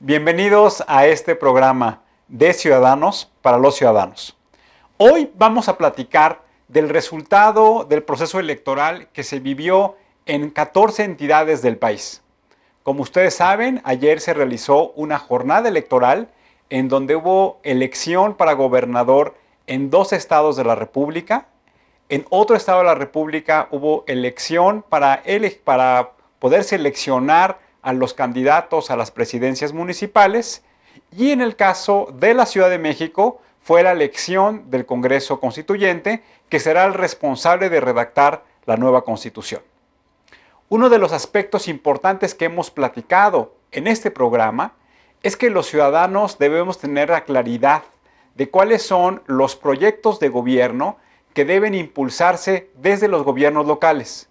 Bienvenidos a este programa de Ciudadanos para los Ciudadanos. Hoy vamos a platicar del resultado del proceso electoral que se vivió en 14 entidades del país. Como ustedes saben, ayer se realizó una jornada electoral en donde hubo elección para gobernador en 2 estados de la República. En otro estado de la República hubo elección para poder seleccionar a los candidatos a las presidencias municipales, y en el caso de la Ciudad de México fue la elección del Congreso Constituyente, que será el responsable de redactar la nueva Constitución. Uno de los aspectos importantes que hemos platicado en este programa es que los ciudadanos debemos tener la claridad de cuáles son los proyectos de gobierno que deben impulsarse desde los gobiernos locales.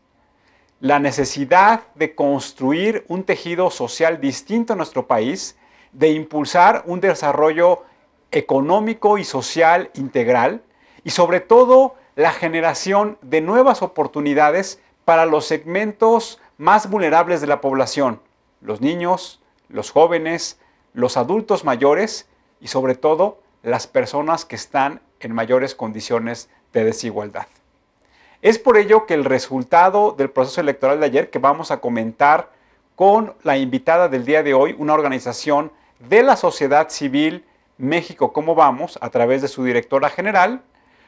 La necesidad de construir un tejido social distinto en nuestro país, de impulsar un desarrollo económico y social integral y sobre todo la generación de nuevas oportunidades para los segmentos más vulnerables de la población, los niños, los jóvenes, los adultos mayores y sobre todo las personas que están en mayores condiciones de desigualdad. Es por ello que el resultado del proceso electoral de ayer, que vamos a comentar con la invitada del día de hoy, una organización de la sociedad civil México Cómo Vamos, a través de su directora general,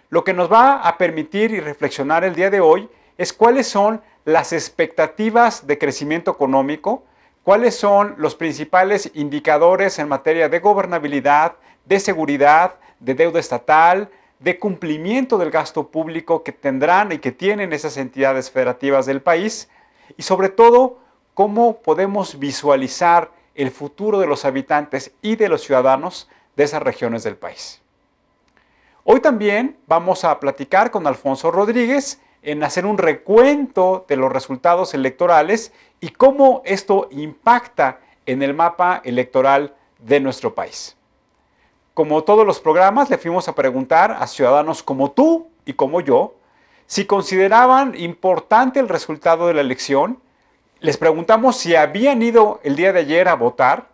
lo que nos va a permitir y reflexionar el día de hoy es cuáles son las expectativas de crecimiento económico, cuáles son los principales indicadores en materia de gobernabilidad, de seguridad, de deuda estatal, de cumplimiento del gasto público que tendrán y que tienen esas entidades federativas del país, y sobre todo cómo podemos visualizar el futuro de los habitantes y de los ciudadanos de esas regiones del país. Hoy también vamos a platicar con Alfonso Rodríguez en hacer un recuento de los resultados electorales y cómo esto impacta en el mapa electoral de nuestro país. Como todos los programas, le fuimos a preguntar a ciudadanos como tú y como yo si consideraban importante el resultado de la elección. Les preguntamos si habían ido el día de ayer a votar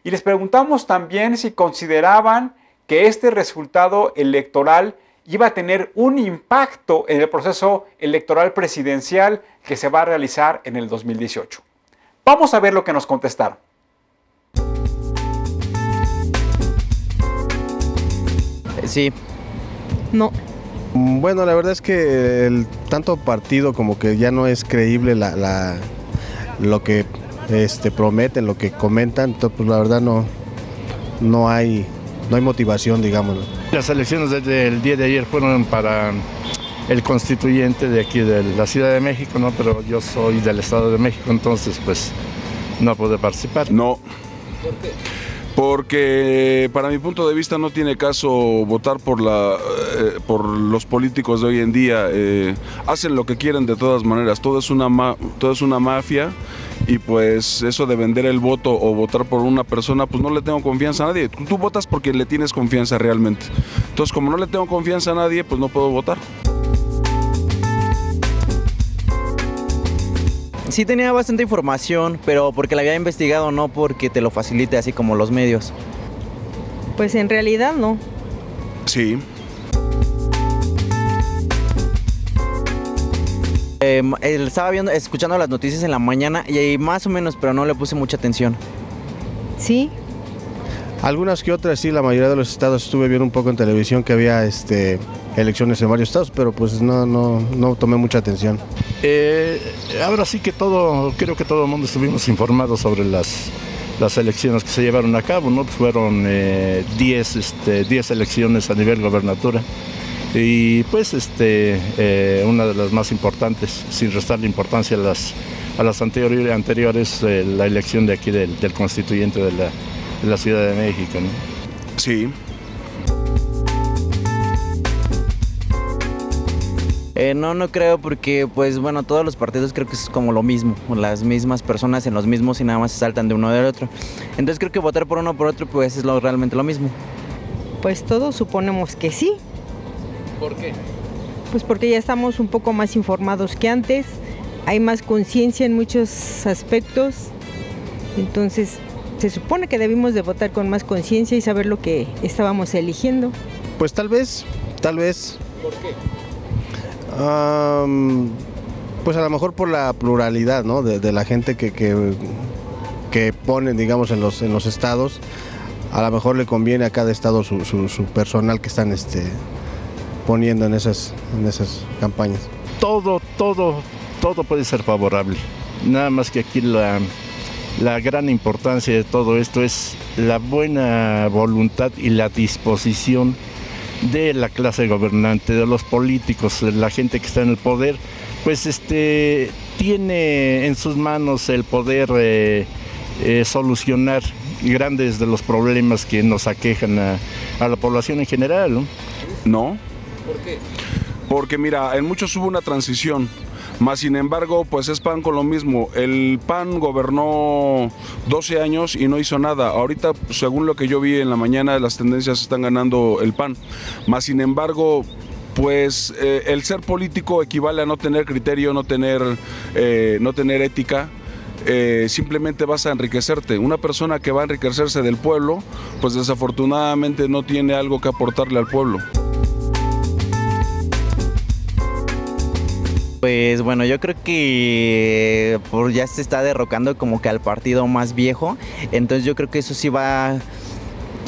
y les preguntamos también si consideraban que este resultado electoral iba a tener un impacto en el proceso electoral presidencial que se va a realizar en el 2018. Vamos a ver lo que nos contestaron. Sí. No. Bueno, la verdad es que el tanto partido como que ya no es creíble lo que prometen, lo que comentan, entonces, pues la verdad no hay motivación, digámoslo. Las elecciones del día de ayer fueron para el constituyente de aquí de la Ciudad de México, ¿no? Pero yo soy del Estado de México, entonces pues no pude participar. No. ¿Por qué? Porque para mi punto de vista no tiene caso votar por los políticos de hoy en día. Hacen lo que quieren de todas maneras, todo es una mafia, y pues eso de vender el voto o votar por una persona, pues no le tengo confianza a nadie. Tú votas porque le tienes confianza realmente. Entonces, como no le tengo confianza a nadie, pues no puedo votar. Sí tenía bastante información, pero porque la había investigado, no porque te lo facilite así como los medios. Pues en realidad no. Sí. Estaba escuchando las noticias en la mañana y más o menos, pero no le puse mucha atención. Sí. Algunas que otras sí, la mayoría de los estados estuve viendo un poco en televisión que había elecciones en varios estados, pero pues no tomé mucha atención. Ahora sí que creo que todo el mundo estuvimos informados sobre las elecciones que se llevaron a cabo, ¿no? Fueron 10 elecciones a nivel gobernatura y pues una de las más importantes, sin restarle importancia a las anteriores, la elección de aquí del constituyente de la Ciudad de México, ¿no? Sí. No creo porque, pues bueno, todos los partidos creo que es como lo mismo, las mismas personas en los mismos y nada más se saltan de uno del otro. Entonces creo que votar por uno o por otro pues es realmente lo mismo. Pues todos suponemos que sí. ¿Por qué? Pues porque ya estamos un poco más informados que antes, hay más conciencia en muchos aspectos, entonces Se supone que debimos de votar con más conciencia y saber lo que estábamos eligiendo. Pues tal vez. ¿Por qué? Pues a lo mejor por la pluralidad, ¿no? de la gente que ponen, digamos, en los estados. A lo mejor le conviene a cada estado su personal que están poniendo en esas campañas. Todo puede ser favorable. Nada más que aquí la gran importancia de todo esto es la buena voluntad y la disposición de la clase gobernante, de los políticos, de la gente que está en el poder, pues tiene en sus manos el poder solucionar grandes de los problemas que nos aquejan a la población en general, ¿no? No. ¿Por qué? Porque mira, en muchos hubo una transición, más sin embargo, pues es PAN con lo mismo. El PAN gobernó 12 años y no hizo nada. Ahorita, según lo que yo vi en la mañana, las tendencias están ganando el PAN. Más sin embargo, pues el ser político equivale a no tener criterio, no tener ética. Simplemente vas a enriquecerte. Una persona que va a enriquecerse del pueblo, pues desafortunadamente no tiene algo que aportarle al pueblo. Pues bueno, yo creo que ya se está derrocando como que al partido más viejo, entonces yo creo que eso sí va,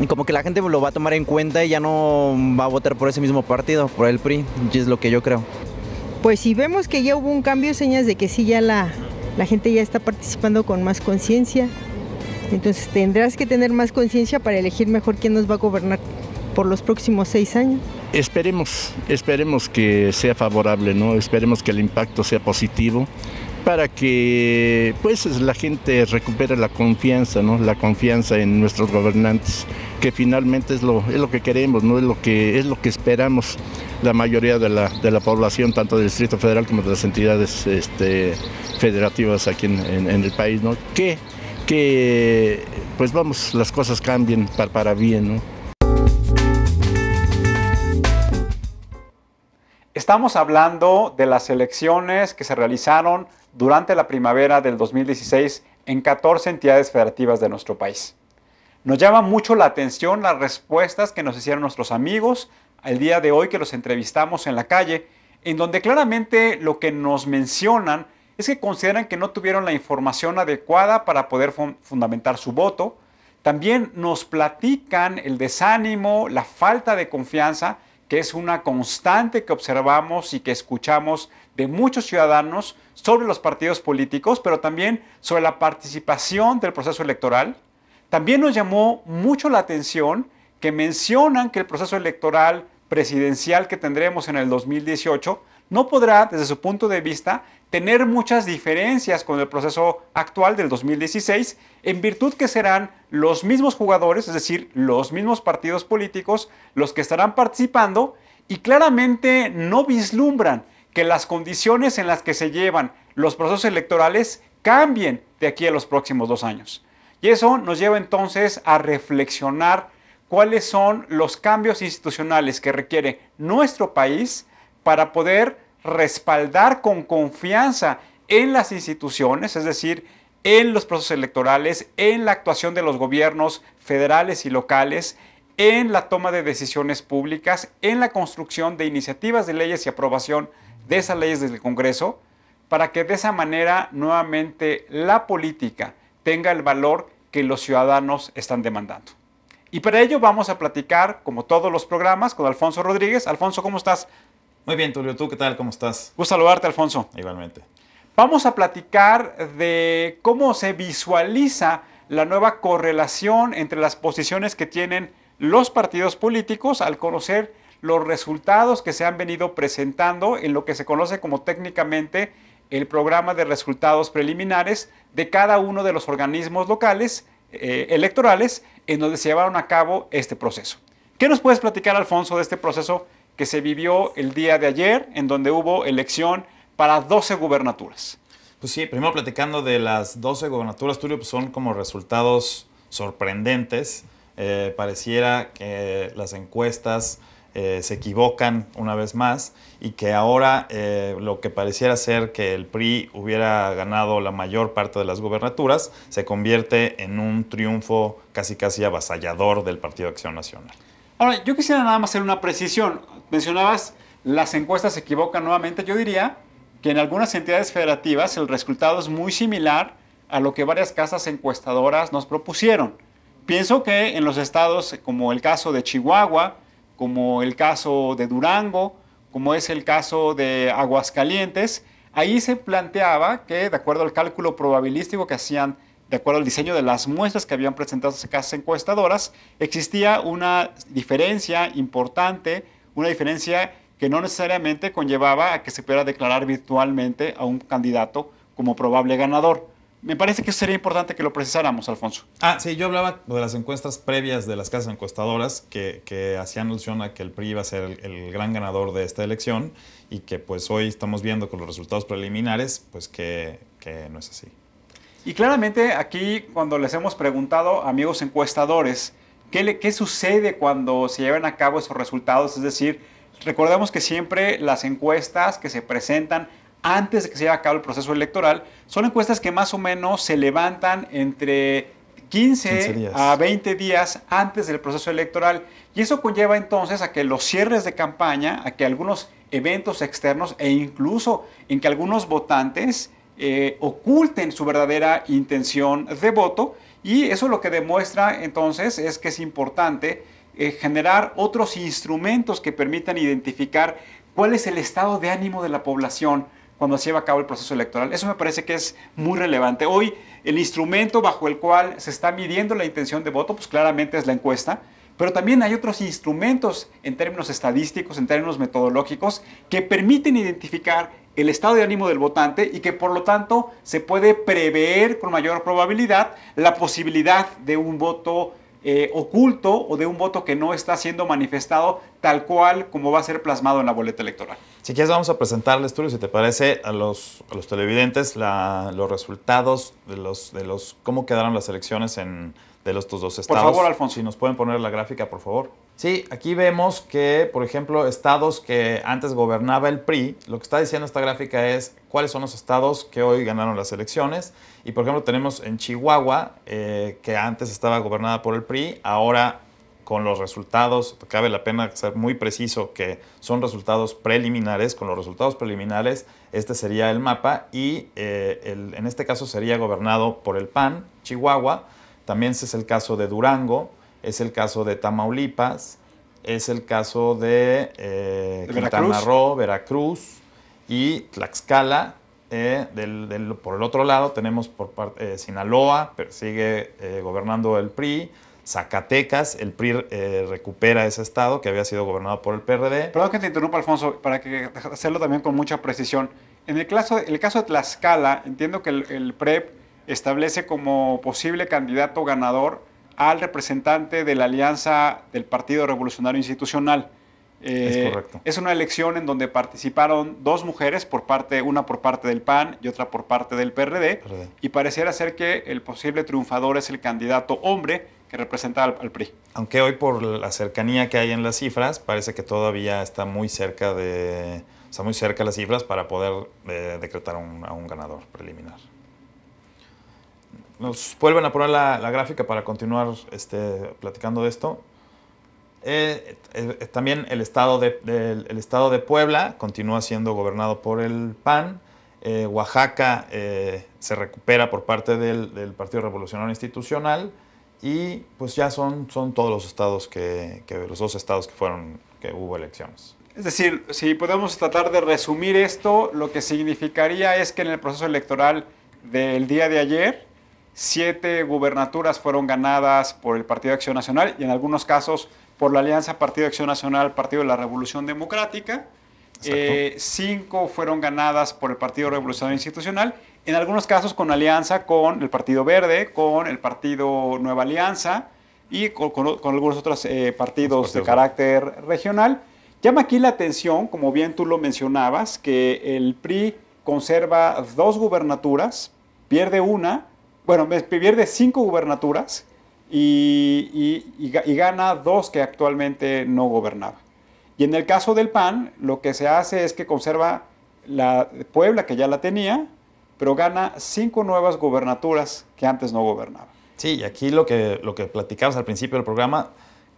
como que la gente lo va a tomar en cuenta y ya no va a votar por ese mismo partido, por el PRI, y es lo que yo creo. Pues si vemos que ya hubo un cambio, señas de que sí, ya la gente ya está participando con más conciencia. Entonces tendrás que tener más conciencia para elegir mejor quién nos va a gobernar por los próximos 6 años. Esperemos que sea favorable, ¿no? Esperemos que el impacto sea positivo para que pues la gente recupere la confianza, ¿no? La confianza en nuestros gobernantes, que finalmente es lo que queremos, ¿no? Es lo que esperamos la mayoría de la población, tanto del Distrito Federal como de las entidades federativas aquí en el país, ¿no? Que pues vamos, las cosas cambien para bien, ¿no? Estamos hablando de las elecciones que se realizaron durante la primavera del 2016 en 14 entidades federativas de nuestro país. Nos llama mucho la atención las respuestas que nos hicieron nuestros amigos el día de hoy que los entrevistamos en la calle, en donde claramente lo que nos mencionan es que consideran que no tuvieron la información adecuada para poder fundamentar su voto. También nos platican el desánimo, la falta de confianza, que es una constante que observamos y que escuchamos de muchos ciudadanos sobre los partidos políticos, pero también sobre la participación del proceso electoral. También nos llamó mucho la atención que mencionan que el proceso electoral presidencial que tendremos en el 2018 no podrá, desde su punto de vista, tener muchas diferencias con el proceso actual del 2016, en virtud que serán los mismos jugadores, es decir, los mismos partidos políticos, los que estarán participando, y claramente no vislumbran que las condiciones en las que se llevan los procesos electorales cambien de aquí a los próximos 2 años. Y eso nos lleva entonces a reflexionar cuáles son los cambios institucionales que requiere nuestro país para poder respaldar con confianza en las instituciones, es decir, en los procesos electorales, en la actuación de los gobiernos federales y locales, en la toma de decisiones públicas, en la construcción de iniciativas de leyes y aprobación de esas leyes desde el Congreso, para que de esa manera nuevamente la política tenga el valor que los ciudadanos están demandando. Y para ello vamos a platicar, como todos los programas, con Alfonso Rodríguez. Alfonso, ¿cómo estás? Muy bien, Tulio. ¿Tú qué tal? ¿Cómo estás? Gusto saludarte, Alfonso. Igualmente. Vamos a platicar de cómo se visualiza la nueva correlación entre las posiciones que tienen los partidos políticos al conocer los resultados que se han venido presentando en lo que se conoce como técnicamente el programa de resultados preliminares de cada uno de los organismos locales electorales en donde se llevaron a cabo este proceso. ¿Qué nos puedes platicar, Alfonso, de este proceso que se vivió el día de ayer, en donde hubo elección para 12 gubernaturas? Pues sí, primero platicando de las 12 gubernaturas, Tulio, pues son como resultados sorprendentes. Pareciera que las encuestas se equivocan una vez más y que ahora lo que pareciera ser que el PRI hubiera ganado la mayor parte de las gubernaturas se convierte en un triunfo casi avasallador del Partido Acción Nacional. Ahora, yo quisiera nada más hacer una precisión. Mencionabas, las encuestas se equivocan nuevamente. Yo diría que en algunas entidades federativas el resultado es muy similar a lo que varias casas encuestadoras nos propusieron. Pienso que en los estados como el caso de Chihuahua, como el caso de Durango, como es el caso de Aguascalientes, ahí se planteaba que, de acuerdo al cálculo probabilístico que hacían, de acuerdo al diseño de las muestras que habían presentado esas casas encuestadoras, existía una diferencia importante, una diferencia que no necesariamente conllevaba a que se pudiera declarar virtualmente a un candidato como probable ganador. Me parece que eso sería importante que lo precisáramos, Alfonso. Sí, yo hablaba de las encuestas previas de las casas encuestadoras que hacían alusión a que el PRI iba a ser el gran ganador de esta elección y que pues hoy estamos viendo con los resultados preliminares pues que no es así. Y claramente aquí cuando les hemos preguntado a amigos encuestadores qué sucede cuando se llevan a cabo esos resultados, es decir, recordemos que siempre las encuestas que se presentan antes de que se lleve a cabo el proceso electoral, son encuestas que más o menos se levantan entre 15 a 20 días antes del proceso electoral. Y eso conlleva entonces a que los cierres de campaña, a que algunos eventos externos e incluso en que algunos votantes oculten su verdadera intención de voto. Y eso lo que demuestra entonces es que es importante generar otros instrumentos que permitan identificar cuál es el estado de ánimo de la población cuando se lleva a cabo el proceso electoral. Eso me parece que es muy relevante. Hoy el instrumento bajo el cual se está midiendo la intención de voto, pues claramente es la encuesta, pero también hay otros instrumentos en términos estadísticos, en términos metodológicos, que permiten identificar el estado de ánimo del votante y que por lo tanto se puede prever con mayor probabilidad la posibilidad de un voto oculto o de un voto que no está siendo manifestado tal cual como va a ser plasmado en la boleta electoral. Si quieres vamos a presentarles, Tulio, si te parece, a los televidentes los resultados de los cómo quedaron las elecciones de estos dos estados. Por favor, Alfonso. Si nos pueden poner la gráfica, por favor. Sí, aquí vemos que, por ejemplo, estados que antes gobernaba el PRI, lo que está diciendo esta gráfica es cuáles son los estados que hoy ganaron las elecciones. Y, por ejemplo, tenemos en Chihuahua, que antes estaba gobernada por el PRI, ahora con los resultados, cabe la pena ser muy preciso que son resultados preliminares, con los resultados preliminares este sería el mapa y en este caso sería gobernado por el PAN, Chihuahua, también ese es el caso de Durango, es el caso de Tamaulipas, es el caso de Quintana Roo, Veracruz y Tlaxcala. Por el otro lado tenemos por Sinaloa, sigue gobernando el PRI, Zacatecas, el PRI recupera ese estado que había sido gobernado por el PRD. Perdón que te interrumpa, Alfonso, para hacerlo también con mucha precisión. En el caso de Tlaxcala, entiendo que el PREP establece como posible candidato ganador al representante de la alianza del Partido Revolucionario Institucional. Es correcto. Es una elección en donde participaron dos mujeres, una por parte del PAN y otra por parte del PRD. Y pareciera ser que el posible triunfador es el candidato hombre que representa al PRI. Aunque hoy por la cercanía que hay en las cifras, parece que todavía está muy cerca las cifras para poder decretar a un ganador preliminar. Nos vuelven a poner la gráfica para continuar platicando de esto. También el estado de Puebla continúa siendo gobernado por el PAN. Oaxaca se recupera por parte del Partido Revolucionario Institucional. Y pues ya son todos los estados los dos estados que hubo elecciones. Es decir, si podemos tratar de resumir esto, lo que significaría es que en el proceso electoral del día de ayer, 7 gubernaturas fueron ganadas por el Partido de Acción Nacional y en algunos casos por la alianza Partido de Acción Nacional, Partido de la Revolución Democrática. 5 fueron ganadas por el Partido Revolucionario Institucional, en algunos casos con alianza con el Partido Verde, con el Partido Nueva Alianza y con algunos otros partidos de carácter regional. Llama aquí la atención, como bien tú lo mencionabas, que el PRI conserva 2 gubernaturas, pierde 5 gubernaturas y gana 2 que actualmente no gobernaba. Y en el caso del PAN, lo que se hace es que conserva la Puebla, que ya la tenía, pero gana 5 nuevas gobernaturas que antes no gobernaba. Sí, y aquí lo que platicabas al principio del programa,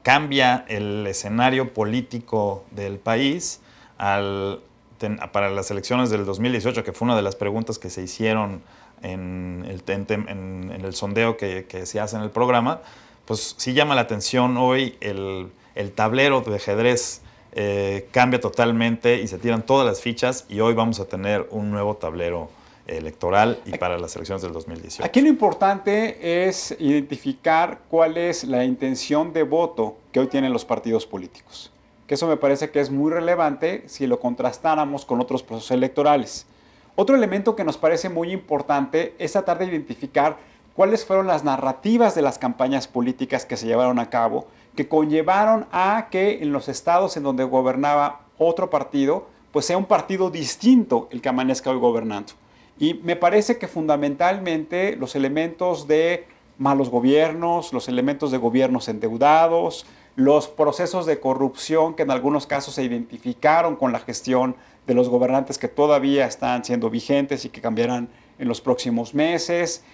cambia el escenario político del país para las elecciones del 2018, que fue una de las preguntas que se hicieron en el sondeo que se hace en el programa. Pues sí llama la atención hoy el tablero de ajedrez cambia totalmente y se tiran todas las fichas, y hoy vamos a tener un nuevo tablero electoral y para las elecciones del 2018. Aquí lo importante es identificar cuál es la intención de voto que hoy tienen los partidos políticos. Que eso me parece que es muy relevante si lo contrastáramos con otros procesos electorales. Otro elemento que nos parece muy importante es tratar de identificar cuáles fueron las narrativas de las campañas políticas que se llevaron a cabo, que conllevaron a que en los estados en donde gobernaba otro partido, pues sea un partido distinto el que amanezca hoy gobernando. Y me parece que fundamentalmente los elementos de malos gobiernos, los elementos de gobiernos endeudados, los procesos de corrupción que en algunos casos se identificaron con la gestión de los gobernantes que todavía están siendo vigentes y que cambiarán en los próximos meses.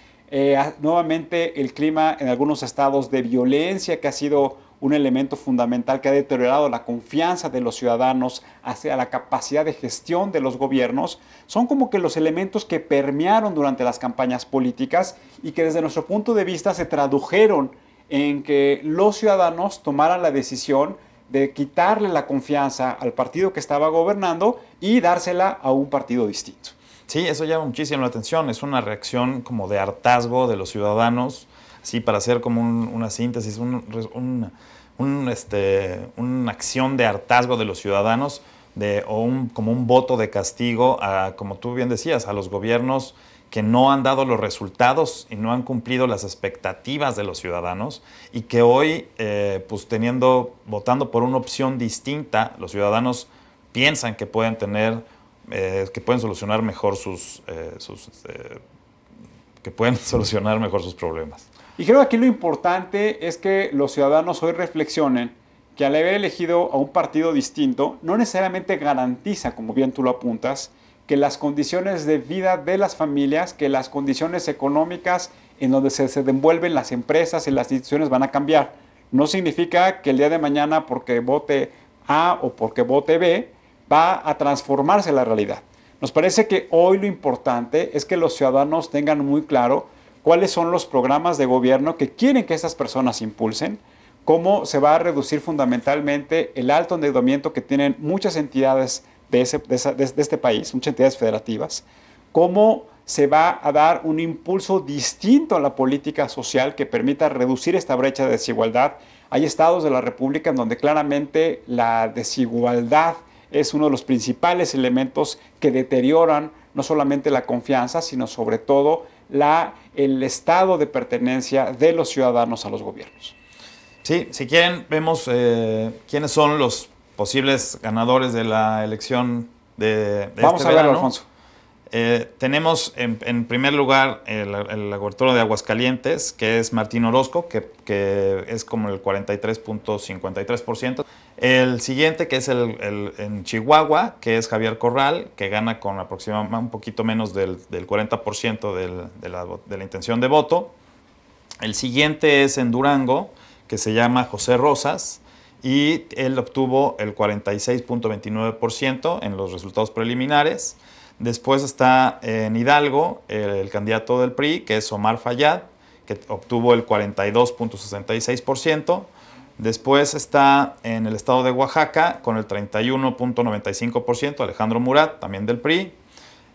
Nuevamente el clima en algunos estados de violencia, que ha sido un elemento fundamental que ha deteriorado la confianza de los ciudadanos hacia la capacidad de gestión de los gobiernos, son como que los elementos que permearon durante las campañas políticas y que desde nuestro punto de vista se tradujeron en que los ciudadanos tomaran la decisión de quitarle la confianza al partido que estaba gobernando y dársela a un partido distinto. Sí, eso llama muchísimo la atención. Es una reacción como de hartazgo de los ciudadanos, así para hacer como una síntesis, una acción de hartazgo de los ciudadanos como un voto de castigo a, como tú bien decías, a los gobiernos que no han dado los resultados y no han cumplido las expectativas de los ciudadanos, y que hoy, pues votando por una opción distinta, los ciudadanos piensan que pueden solucionar mejor sus problemas. Y creo que aquí lo importante es que los ciudadanos hoy reflexionen que al haber elegido a un partido distinto no necesariamente garantiza, como bien tú lo apuntas, que las condiciones de vida de las familias, que las condiciones económicas en donde se desenvuelven las empresas y las instituciones van a cambiar. No significa que el día de mañana, porque vote A o porque vote B, va a transformarse la realidad. Nos parece que hoy lo importante es que los ciudadanos tengan muy claro cuáles son los programas de gobierno que quieren que estas personas impulsen, cómo se va a reducir fundamentalmente el alto endeudamiento que tienen muchas entidades de este país, muchas entidades federativas, cómo se va a dar un impulso distinto a la política social que permita reducir esta brecha de desigualdad. Hay estados de la República en donde claramente la desigualdad es uno de los principales elementos que deterioran no solamente la confianza, sino sobre todo el estado de pertenencia de los ciudadanos a los gobiernos. Sí, si quieren, vemos quiénes son los posibles ganadores de la elección de Vamos este a verlo, verano. Alfonso. Tenemos en primer lugar el gobernador de Aguascalientes, que es Martín Orozco, que es como el 43.53%. El siguiente, que es en Chihuahua, que es Javier Corral, que gana con aproximadamente un poquito menos del 40% de la intención de voto. El siguiente es en Durango, que se llama José Rosas, y él obtuvo el 46.29% en los resultados preliminares. Después está en Hidalgo el candidato del PRI, que es Omar Fayad, que obtuvo el 42.66%. Después está en el estado de Oaxaca con el 31.95%, Alejandro Murat, también del PRI.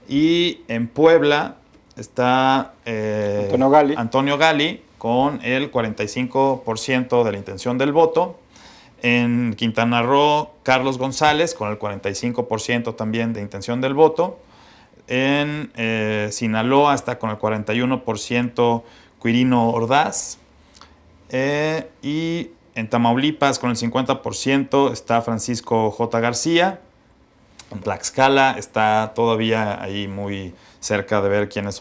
Y en Puebla está Antonio Gali con el 45% de la intención del voto. En Quintana Roo, Carlos González con el 45% también de intención del voto. En Sinaloa está con el 41% Quirino Ordaz. Y en Tamaulipas con el 50% está Francisco J. García. En Tlaxcala está todavía ahí muy cerca de ver quién es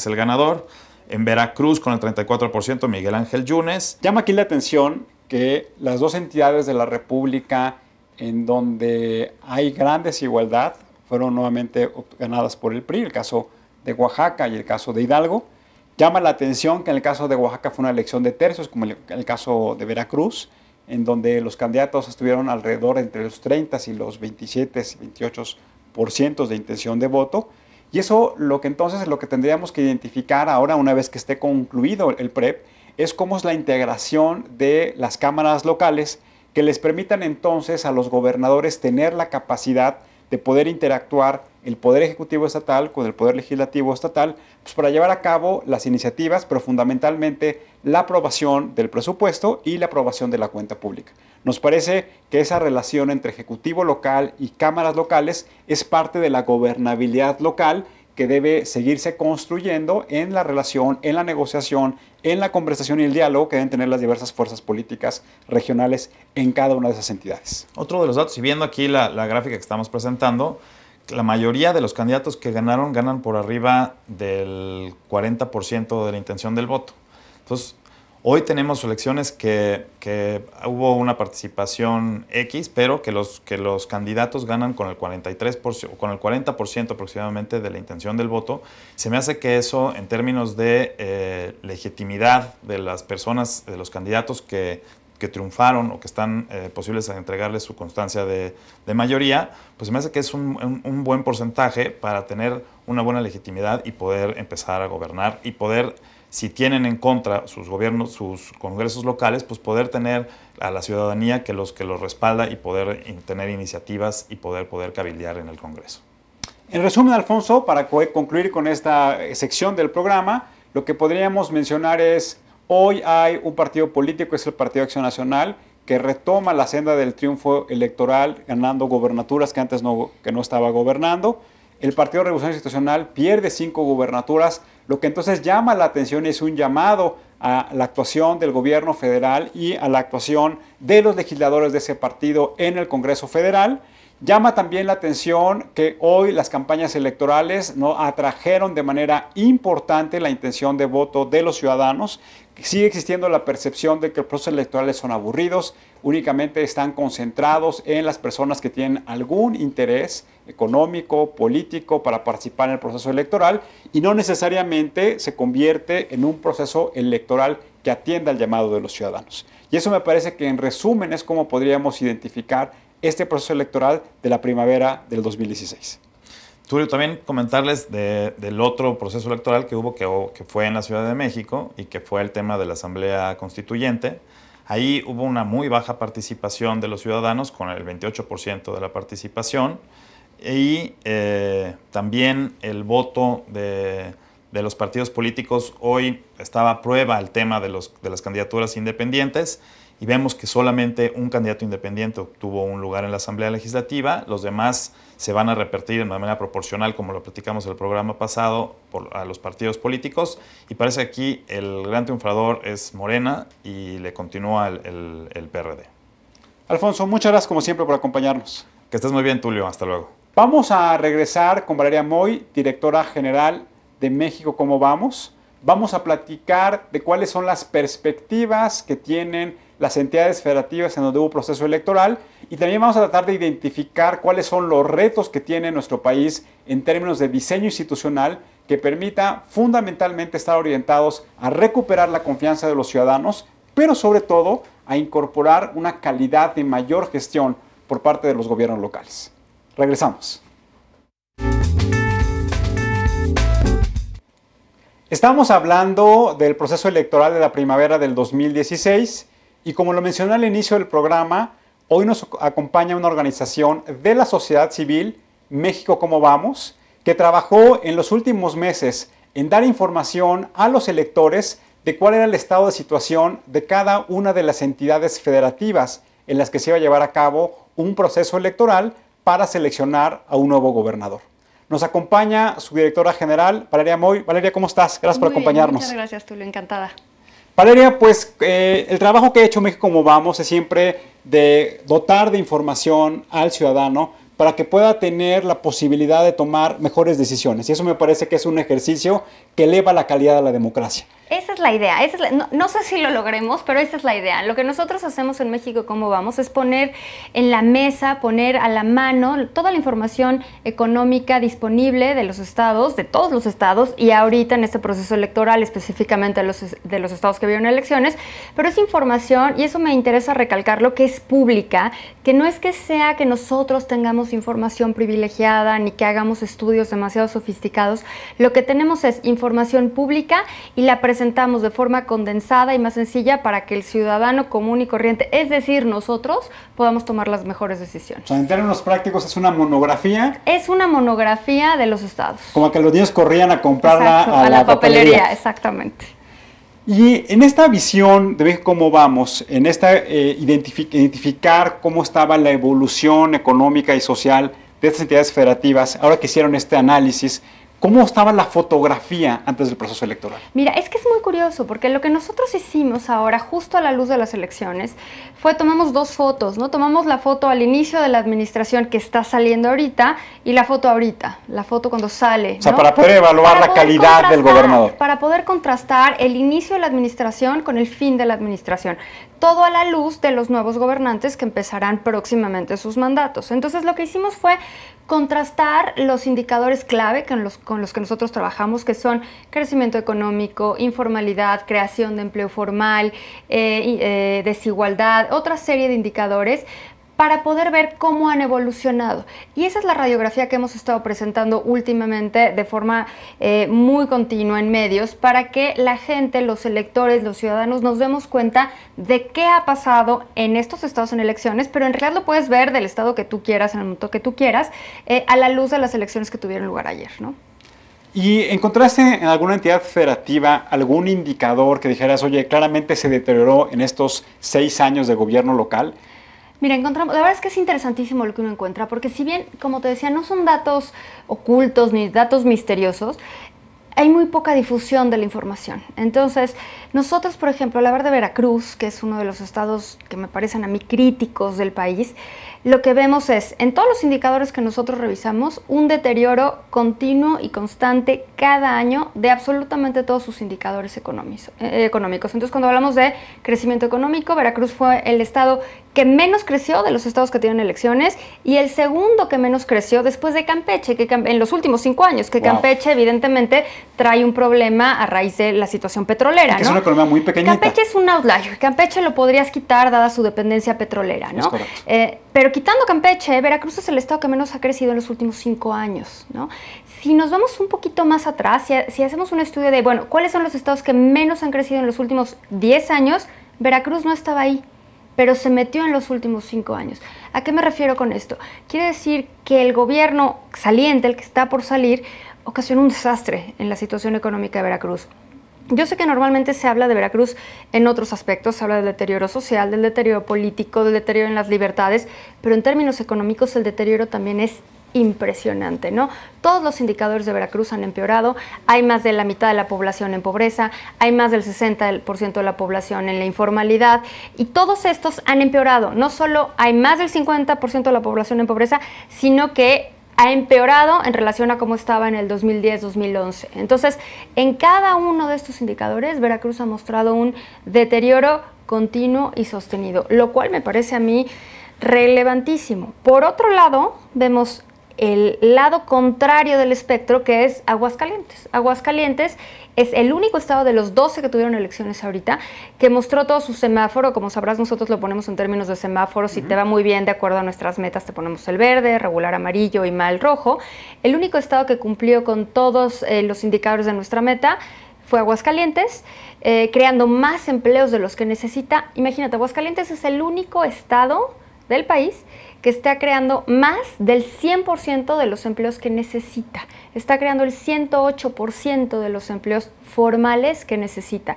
el ganador. En Veracruz con el 34% Miguel Ángel Yunes. Llama aquí la atención que las dos entidades de la República en donde hay gran desigualdad fueron nuevamente ganadas por el PRI, el caso de Oaxaca y el caso de Hidalgo. Llama la atención que en el caso de Oaxaca fue una elección de tercios, como en el caso de Veracruz, en donde los candidatos estuvieron alrededor entre los 30 y los 27, 28% de intención de voto. Y eso entonces lo que tendríamos que identificar ahora, una vez que esté concluido el PREP, es cómo es la integración de las cámaras locales que les permitan entonces a los gobernadores tener la capacidad de poder interactuar el Poder Ejecutivo Estatal con el Poder Legislativo Estatal, pues para llevar a cabo las iniciativas, pero fundamentalmente la aprobación del presupuesto y la aprobación de la cuenta pública. Nos parece que esa relación entre Ejecutivo local y cámaras locales es parte de la gobernabilidad local que debe seguirse construyendo en la relación, en la negociación, en la conversación y el diálogo que deben tener las diversas fuerzas políticas regionales en cada una de esas entidades. Otro de los datos, y viendo aquí la gráfica que estamos presentando, la mayoría de los candidatos que ganan por arriba del 40% de la intención del voto. Entonces, hoy tenemos elecciones que hubo una participación X, pero que los candidatos ganan con el 43%, o con el 40% aproximadamente de la intención del voto. Se me hace que eso, en términos de legitimidad de las personas, de los candidatos que triunfaron o que están posibles a entregarles su constancia de mayoría, pues me hace que es un buen porcentaje para tener una buena legitimidad y poder empezar a gobernar y poder, si tienen en contra sus gobiernos, sus congresos locales, pues poder tener a la ciudadanía que los respalda y poder tener iniciativas y poder cabildear en el Congreso. En resumen, Alfonso, para concluir con esta sección del programa, lo que podríamos mencionar es: hoy hay un partido político, es el Partido Acción Nacional, que retoma la senda del triunfo electoral ganando gobernaturas que antes no estaba gobernando. El Partido Revolución Institucional pierde 5 gubernaturas, lo que entonces llama la atención es un llamado a la actuación del gobierno federal y a la actuación de los legisladores de ese partido en el Congreso Federal. Llama también la atención que hoy las campañas electorales no atrajeron de manera importante la intención de voto de los ciudadanos. Sigue existiendo la percepción de que los procesos electorales son aburridos, únicamente están concentrados en las personas que tienen algún interés económico, político para participar en el proceso electoral y no necesariamente se convierte en un proceso electoral que atienda al llamado de los ciudadanos. Y eso me parece que en resumen es como podríamos identificar este proceso electoral de la primavera del 2016. Tulio, también comentarles del otro proceso electoral que hubo, que fue en la Ciudad de México y que fue el tema de la Asamblea Constituyente. Ahí hubo una muy baja participación de los ciudadanos, con el 28% de la participación, y también el voto de los partidos políticos. Hoy estaba a prueba el tema de las candidaturas independientes, y vemos que solamente un candidato independiente obtuvo un lugar en la Asamblea Legislativa. Los demás se van a repartir de manera proporcional, como lo platicamos en el programa pasado, a los partidos políticos. Y parece que aquí el gran triunfador es Morena y le continúa el PRD. Alfonso, muchas gracias como siempre por acompañarnos. Que estés muy bien, Tulio. Hasta luego. Vamos a regresar con Valeria Moy, directora general de México ¿Cómo vamos? Vamos a platicar de cuáles son las perspectivas que tienen las entidades federativas en donde hubo proceso electoral, y también vamos a tratar de identificar cuáles son los retos que tiene nuestro país en términos de diseño institucional que permita fundamentalmente estar orientados a recuperar la confianza de los ciudadanos, pero sobre todo a incorporar una calidad de mayor gestión por parte de los gobiernos locales. Regresamos. Estamos hablando del proceso electoral de la primavera del 2016 y, como lo mencioné al inicio del programa, hoy nos acompaña una organización de la sociedad civil, México ¿Cómo vamos?, que trabajó en los últimos meses en dar información a los electores de cuál era el estado de situación de cada una de las entidades federativas en las que se iba a llevar a cabo un proceso electoral para seleccionar a un nuevo gobernador. Nos acompaña su directora general, Valeria Moy. Valeria, ¿cómo estás? Gracias por acompañarnos. Muchas gracias, Tulio. Encantada. Valeria, pues el trabajo que ha hecho México ¿Cómo vamos? Es siempre de dotar de información al ciudadano para que pueda tener la posibilidad de tomar mejores decisiones. Y eso me parece que es un ejercicio que eleva la calidad de la democracia. Esa es la idea. No sé si lo logremos, pero esa es la idea. Lo que nosotros hacemos en México, ¿cómo vamos? Es poner en la mesa, poner a la mano toda la información económica disponible de los estados, de todos los estados, y ahorita en este proceso electoral, específicamente de los estados que vieron elecciones, pero es información, y eso me interesa recalcarlo, que es pública, que no es que sea que nosotros tengamos información privilegiada, ni que hagamos estudios demasiado sofisticados. Lo que tenemos es información pública y la presentamos de forma condensada y más sencilla para que el ciudadano común y corriente, es decir, nosotros, podamos tomar las mejores decisiones. O sea, en términos prácticos es una monografía. Es una monografía de los estados. Como que los niños corrían a comprarla. Exacto, a la papelería. Exactamente. Y en esta visión de ver cómo vamos, en esta identificar cómo estaba la evolución económica y social de estas entidades federativas, ahora que hicieron este análisis, ¿cómo estaba la fotografía antes del proceso electoral? Mira, es que es muy curioso, porque lo que nosotros hicimos ahora, justo a la luz de las elecciones, tomamos dos fotos, ¿no? Tomamos la foto al inicio de la administración que está saliendo ahorita y la foto ahorita, la foto cuando sale, ¿no? O sea, para poder evaluar la calidad del gobernador. Para poder contrastar el inicio de la administración con el fin de la administración. Todo a la luz de los nuevos gobernantes que empezarán próximamente sus mandatos. Entonces, lo que hicimos fue contrastar los indicadores clave con los que nosotros trabajamos, que son crecimiento económico, informalidad, creación de empleo formal, desigualdad, otra serie de indicadores, para poder ver cómo han evolucionado. Y esa es la radiografía que hemos estado presentando últimamente de forma muy continua en medios, para que la gente, los electores, los ciudadanos nos demos cuenta de qué ha pasado en estos estados en elecciones, pero en realidad lo puedes ver del estado que tú quieras, en el momento que tú quieras, a la luz de las elecciones que tuvieron lugar ayer, ¿no? ¿Y encontraste en alguna entidad federativa algún indicador que dijeras, oye, claramente se deterioró en estos 6 años de gobierno local? Mira, encontramos, la verdad es que es interesantísimo lo que uno encuentra, porque si bien, como te decía, no son datos ocultos ni datos misteriosos, hay muy poca difusión de la información. Entonces, nosotros, por ejemplo, al hablar de Veracruz, que es uno de los estados que me parecen a mí críticos del país, lo que vemos es, en todos los indicadores que nosotros revisamos, un deterioro continuo y constante cada año de absolutamente todos sus indicadores económicos. Entonces, cuando hablamos de crecimiento económico, Veracruz fue el estado que menos creció de los estados que tienen elecciones y el segundo que menos creció después de Campeche, que en los últimos 5 años, que Campeche evidentemente trae un problema a raíz de la situación petrolera, ¿no? Es una economía muy pequeñita. Campeche es un outlier. Campeche lo podrías quitar dada su dependencia petrolera, ¿no? Es correcto. Pero quitando Campeche, Veracruz es el estado que menos ha crecido en los últimos 5 años, ¿no? Si nos vamos un poquito más atrás, si hacemos un estudio de, bueno, ¿cuáles son los estados que menos han crecido en los últimos 10 años? Veracruz no estaba ahí, pero se metió en los últimos 5 años. ¿A qué me refiero con esto? Quiere decir que el gobierno saliente, el que está por salir, ocasionó un desastre en la situación económica de Veracruz. Yo sé que normalmente se habla de Veracruz en otros aspectos, se habla del deterioro social, del deterioro político, del deterioro en las libertades, pero en términos económicos el deterioro también es impresionante, ¿no? Todos los indicadores de Veracruz han empeorado, hay más de la mitad de la población en pobreza, hay más del 60% de la población en la informalidad y todos estos han empeorado. No solo hay más del 50% de la población en pobreza, sino que ha empeorado en relación a cómo estaba en el 2010-2011. Entonces, en cada uno de estos indicadores, Veracruz ha mostrado un deterioro continuo y sostenido, lo cual me parece a mí relevantísimo. Por otro lado, vemos el lado contrario del espectro, que es Aguascalientes. Aguascalientes es el único estado de los 12 que tuvieron elecciones ahorita que mostró todo su semáforo. Como sabrás, nosotros lo ponemos en términos de semáforos. Si te va muy bien de acuerdo a nuestras metas, te ponemos el verde, regular amarillo y mal rojo. El único estado que cumplió con todos los indicadores de nuestra meta fue Aguascalientes, creando más empleos de los que necesita. Imagínate, Aguascalientes es el único estado del país que está creando más del 100% de los empleos que necesita. Está creando el 108% de los empleos formales que necesita.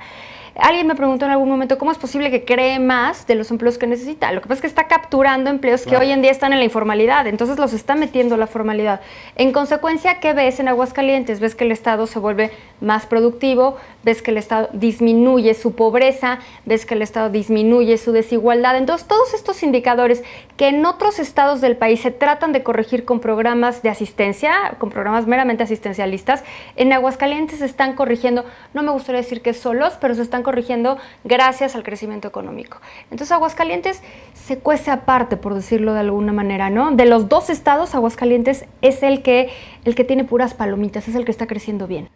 Alguien me preguntó en algún momento, ¿cómo es posible que cree más de los empleos que necesita? Lo que pasa es que está capturando empleos que hoy en día están en la informalidad, entonces los está metiendo a la formalidad. En consecuencia, ¿qué ves en Aguascalientes? Ves que el estado se vuelve más productivo, ves que el Estado disminuye su pobreza, ves que el Estado disminuye su desigualdad. Entonces, todos estos indicadores que en otros estados del país se tratan de corregir con programas de asistencia, con programas meramente asistencialistas, en Aguascalientes se están corrigiendo, no me gustaría decir que solos, pero se están corrigiendo gracias al crecimiento económico. Entonces, Aguascalientes se cuece aparte, por decirlo de alguna manera, ¿no? De los dos estados, Aguascalientes es el que tiene puras palomitas, es el que está creciendo bien.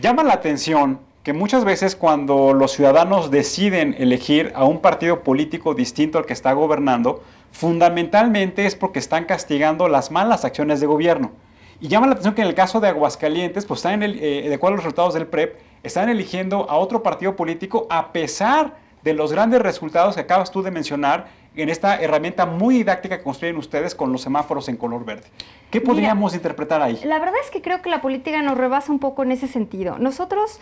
Llama la atención que muchas veces cuando los ciudadanos deciden elegir a un partido político distinto al que está gobernando, fundamentalmente es porque están castigando las malas acciones de gobierno. Y llama la atención que en el caso de Aguascalientes, pues están de acuerdo a los resultados del PREP, están eligiendo a otro partido político a pesar de los grandes resultados que acabas tú de mencionar en esta herramienta muy didáctica que construyen ustedes con los semáforos en color verde. ¿Qué podríamos interpretar ahí? La verdad es que creo que la política nos rebasa un poco en ese sentido. Nosotros,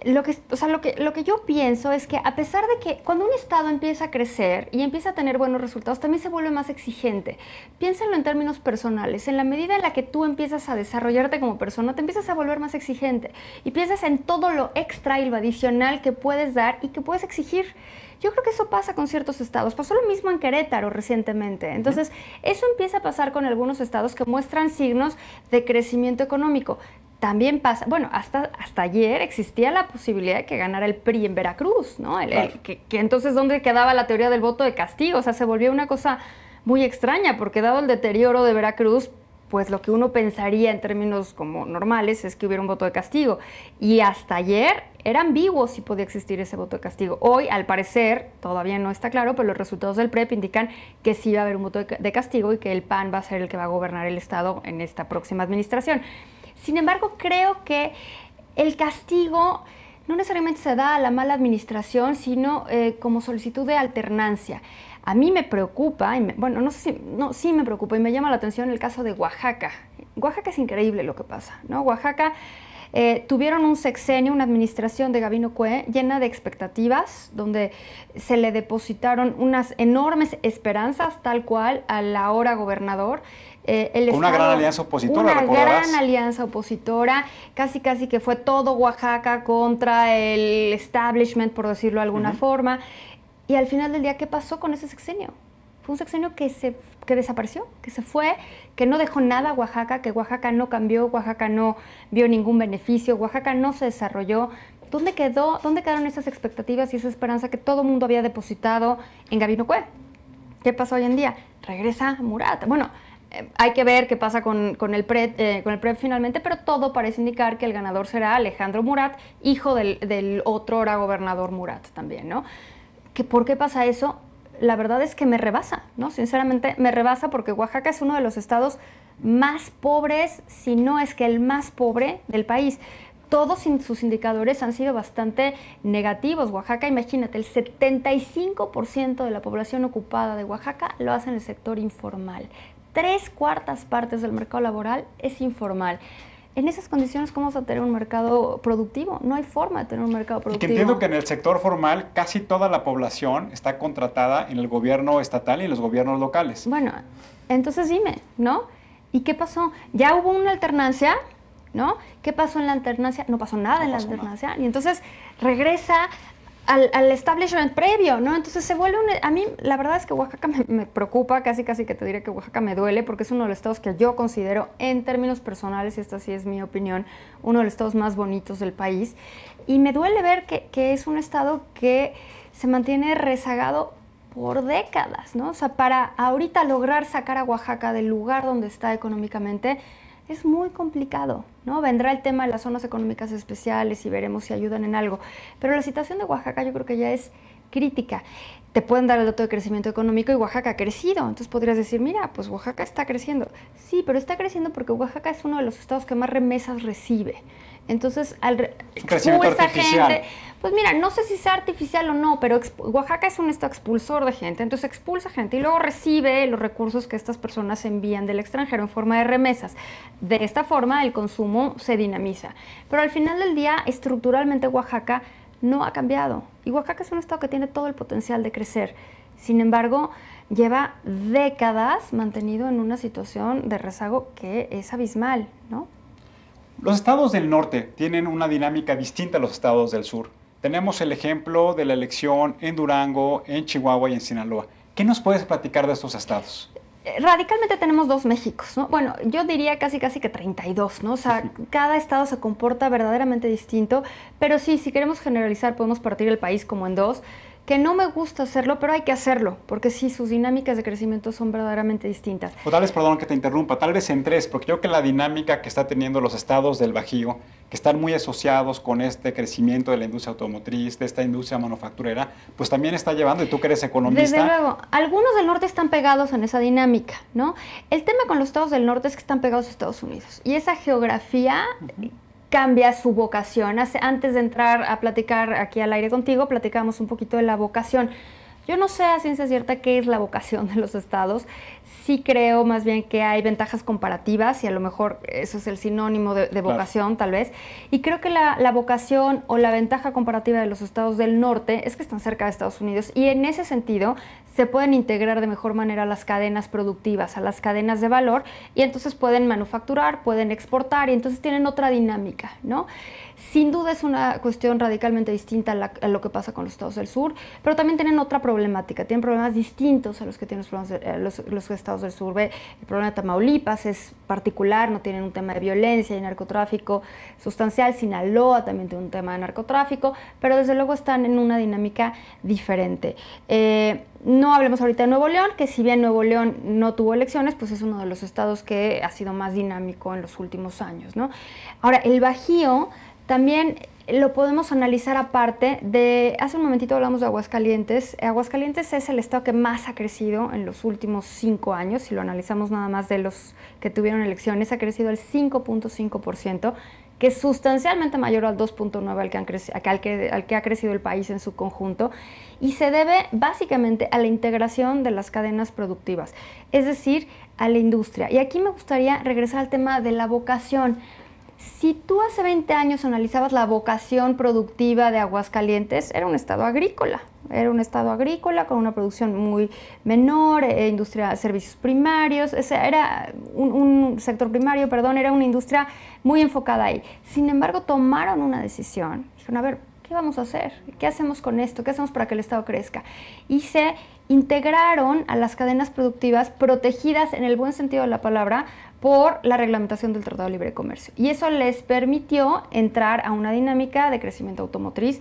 lo que yo pienso es que a pesar de que cuando un estado empieza a crecer y empieza a tener buenos resultados, también se vuelve más exigente. Piénsalo en términos personales. En la medida en la que tú empiezas a desarrollarte como persona, te empiezas a volver más exigente y piensas en todo lo extra y lo adicional que puedes dar y que puedes exigir. Yo creo que eso pasa con ciertos estados. Pasó lo mismo en Querétaro recientemente. Entonces, eso empieza a pasar con algunos estados que muestran signos de crecimiento económico. También pasa, bueno, hasta ayer existía la posibilidad de que ganara el PRI en Veracruz, ¿no? Que entonces, ¿dónde quedaba la teoría del voto de castigo? O sea, se volvió una cosa muy extraña, porque dado el deterioro de Veracruz, pues lo que uno pensaría en términos como normales es que hubiera un voto de castigo. Y hasta ayer era ambiguo si podía existir ese voto de castigo. Hoy, al parecer, todavía no está claro, pero los resultados del PREP indican que sí va a haber un voto de castigo y que el PAN va a ser el que va a gobernar el Estado en esta próxima administración. Sin embargo, creo que el castigo no necesariamente se da a la mala administración, sino como solicitud de alternancia. A mí me preocupa, sí me preocupa y me llama la atención el caso de Oaxaca. Oaxaca es increíble lo que pasa, ¿no? Oaxaca tuvieron un sexenio, una administración de Gabino Cue llena de expectativas, donde se le depositaron unas enormes esperanzas, tal cual, al ahora gobernador. Una gran alianza opositora, Una gran alianza opositora, casi que fue todo Oaxaca contra el establishment, por decirlo de alguna forma. Y al final del día, ¿qué pasó con ese sexenio? Fue un sexenio que desapareció, que se fue, que no dejó nada a Oaxaca, que Oaxaca no cambió, Oaxaca no vio ningún beneficio, Oaxaca no se desarrolló. ¿Dónde quedaron esas expectativas y esa esperanza que todo el mundo había depositado en Gabino Cue? ¿Qué pasó hoy en día? Regresa Murat. Bueno, hay que ver qué pasa con el PREP finalmente, pero todo parece indicar que el ganador será Alejandro Murat, hijo del otrora gobernador Murat también, ¿no? ¿Por qué pasa eso? La verdad es que me rebasa, ¿no? Sinceramente me rebasa porque Oaxaca es uno de los estados más pobres, si no es que el más pobre del país. Todos sus indicadores han sido bastante negativos. Oaxaca, imagínate, el 75% de la población ocupada de Oaxaca lo hace en el sector informal. 3/4 partes del mercado laboral es informal. En esas condiciones, ¿cómo vamos a tener un mercado productivo? No hay forma de tener un mercado productivo. Y que entiendo que en el sector formal casi toda la población está contratada en el gobierno estatal y en los gobiernos locales. Bueno, entonces dime, ¿no? ¿Y qué pasó? ¿Ya hubo una alternancia? ¿No? ¿Qué pasó en la alternancia? No pasó nada en la alternancia. Y entonces regresa al establishment previo, ¿no? Entonces se vuelve a mí la verdad es que Oaxaca me preocupa, casi que te diré que Oaxaca me duele, porque es uno de los estados que yo considero, en términos personales, y esta sí es mi opinión, uno de los estados más bonitos del país. Y me duele ver que es un estado que se mantiene rezagado por décadas, ¿no? O sea, para ahorita lograr sacar a Oaxaca del lugar donde está económicamente, es muy complicado, ¿no? Vendrá el tema de las zonas económicas especiales y veremos si ayudan en algo. Pero la situación de Oaxaca yo creo que ya es crítica. Te pueden dar el dato de crecimiento económico y Oaxaca ha crecido. Entonces podrías decir, mira, pues Oaxaca está creciendo. Sí, pero está creciendo porque Oaxaca es uno de los estados que más remesas recibe. Entonces, crecimiento artificial. Gente, pues mira, no sé si sea artificial o no, pero Oaxaca es un estado expulsor de gente, entonces expulsa gente y luego recibe los recursos que estas personas envían del extranjero en forma de remesas. De esta forma, el consumo se dinamiza. Pero al final del día, estructuralmente Oaxaca no ha cambiado. Y Oaxaca es un estado que tiene todo el potencial de crecer. Sin embargo, lleva décadas mantenido en una situación de rezago que es abismal, ¿no? Los estados del norte tienen una dinámica distinta a los estados del sur. Tenemos el ejemplo de la elección en Durango, en Chihuahua y en Sinaloa. ¿Qué nos puedes platicar de estos estados? Radicalmente tenemos dos Méxicos, ¿no? Bueno, yo diría casi que 32, ¿no? O sea, cada estado se comporta verdaderamente distinto, pero sí, si queremos generalizar, podemos partir el país como en dos, que no me gusta hacerlo, pero hay que hacerlo, porque sí, sus dinámicas de crecimiento son verdaderamente distintas. O tal vez, perdón que te interrumpa, tal vez en tres, porque yo creo que la dinámica que está teniendo los estados del Bajío, que están muy asociados con este crecimiento de la industria automotriz, de esta industria manufacturera, pues también está llevando, y tú que eres economista. Desde luego, algunos del norte están pegados en esa dinámica, ¿no? El tema con los estados del norte es que están pegados a Estados Unidos, y esa geografía cambia su vocación. Antes de entrar a platicar aquí al aire contigo, platicábamos un poquito de la vocación. Yo no sé a ciencia cierta qué es la vocación de los estados. Sí creo más bien que hay ventajas comparativas y a lo mejor eso es el sinónimo de vocación, claro, tal vez. Y creo que la vocación o la ventaja comparativa de los estados del norte es que están cerca de Estados Unidos y en ese sentido se pueden integrar de mejor manera a las cadenas productivas, a las cadenas de valor y entonces pueden manufacturar, pueden exportar y entonces tienen otra dinámica, ¿no? Sin duda es una cuestión radicalmente distinta a lo que pasa con los estados del sur, pero también tienen otra problemática, tienen problemas distintos a los que tienen los estados del sur. El problema de Tamaulipas es particular, no tienen un tema de violencia y narcotráfico sustancial. Sinaloa también tiene un tema de narcotráfico, pero desde luego están en una dinámica diferente. No hablemos ahorita de Nuevo León, que si bien Nuevo León no tuvo elecciones, pues es uno de los estados que ha sido más dinámico en los últimos años, ¿no? Ahora, el Bajío también lo podemos analizar aparte de, hace un momentito hablamos de Aguascalientes. Aguascalientes es el estado que más ha crecido en los últimos 5 años, si lo analizamos nada más de los que tuvieron elecciones, ha crecido el 5.5%, que es sustancialmente mayor al 2.9% al que ha crecido el país en su conjunto, y se debe básicamente a la integración de las cadenas productivas, es decir, a la industria. Y aquí me gustaría regresar al tema de la vocación. Si tú hace 20 años analizabas la vocación productiva de Aguascalientes, era un estado agrícola con una producción muy menor, industria, servicios primarios, era un sector primario, perdón, era una industria muy enfocada ahí. Sin embargo, tomaron una decisión, dijeron, a ver, ¿qué vamos a hacer? ¿Qué hacemos con esto? ¿Qué hacemos para que el estado crezca? Y se integraron a las cadenas productivas protegidas en el buen sentido de la palabra por la reglamentación del Tratado de Libre Comercio. Y eso les permitió entrar a una dinámica de crecimiento automotriz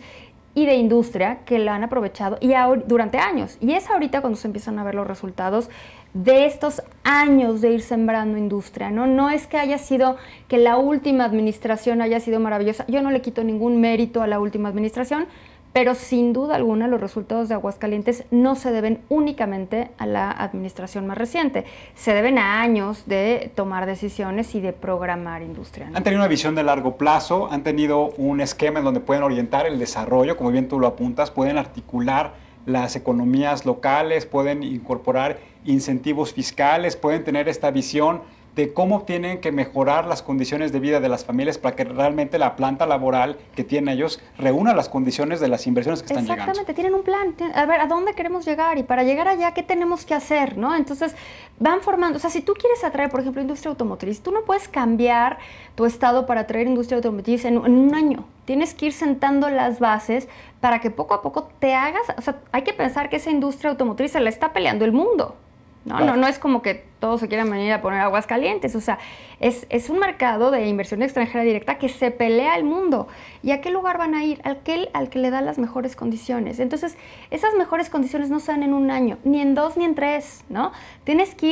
y de industria que la han aprovechado y durante años. Y es ahorita cuando se empiezan a ver los resultados de estos años de ir sembrando industria, ¿no? No es que haya sido que la última administración haya sido maravillosa. Yo no le quito ningún mérito a la última administración, pero sin duda alguna los resultados de Aguascalientes no se deben únicamente a la administración más reciente, se deben a años de tomar decisiones y de programar industria, ¿no? Han tenido una visión de largo plazo, han tenido un esquema en donde pueden orientar el desarrollo, como bien tú lo apuntas, pueden articular las economías locales, pueden incorporar incentivos fiscales, pueden tener esta visión de cómo tienen que mejorar las condiciones de vida de las familias para que realmente la planta laboral que tienen ellos reúna las condiciones de las inversiones que están llegando. Exactamente, tienen un plan, a ver, ¿a dónde queremos llegar? Y para llegar allá, ¿qué tenemos que hacer? ¿No? Entonces, van formando, o sea, si tú quieres atraer, por ejemplo, industria automotriz, tú no puedes cambiar tu estado para atraer industria automotriz en un año. Tienes que ir sentando las bases para que poco a poco te hagas, o sea, hay que pensar que esa industria automotriz se la está peleando el mundo. No, claro. No es como que todos se quieran venir a poner Aguascalientes, o sea, es un mercado de inversión extranjera directa que se pelea el mundo. ¿Y a qué lugar van a ir? Al que le da las mejores condiciones. Entonces, esas mejores condiciones no se dan en un año, ni en 2, ni en 3, ¿no? Tienes que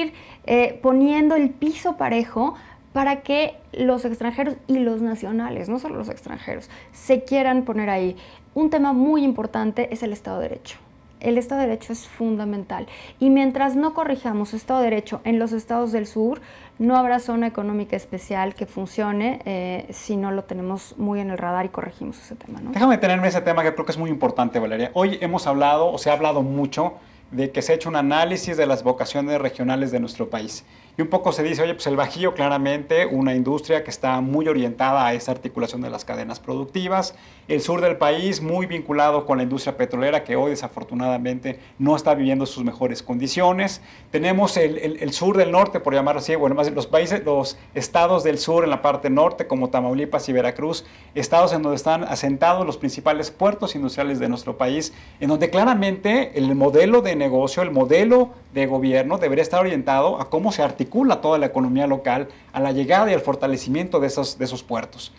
ir poniendo el piso parejo para que los extranjeros y los nacionales, no solo los extranjeros, se quieran poner ahí. Un tema muy importante es el Estado de Derecho. El Estado de Derecho es fundamental y mientras no corrijamos Estado de Derecho en los estados del sur, no habrá zona económica especial que funcione si no lo tenemos muy en el radar y corregimos ese tema, ¿no? Déjame detenerme ese tema que creo que es muy importante, Valeria. Hoy hemos hablado, o se ha hablado mucho, de que se ha hecho un análisis de las vocaciones regionales de nuestro país. y un poco se dice, oye, pues el Bajío claramente una industria que está muy orientada a esa articulación de las cadenas productivas, el sur del país muy vinculado con la industria petrolera que hoy desafortunadamente no está viviendo sus mejores condiciones, tenemos el sur del norte, por llamarlo así, bueno, más los estados del sur en la parte norte como Tamaulipas y Veracruz, estados en donde están asentados los principales puertos industriales de nuestro país, en donde claramente el modelo de negocio, el modelo de gobierno debería estar orientado a cómo se articula toda la economía local, a la llegada y al fortalecimiento de esos puertos.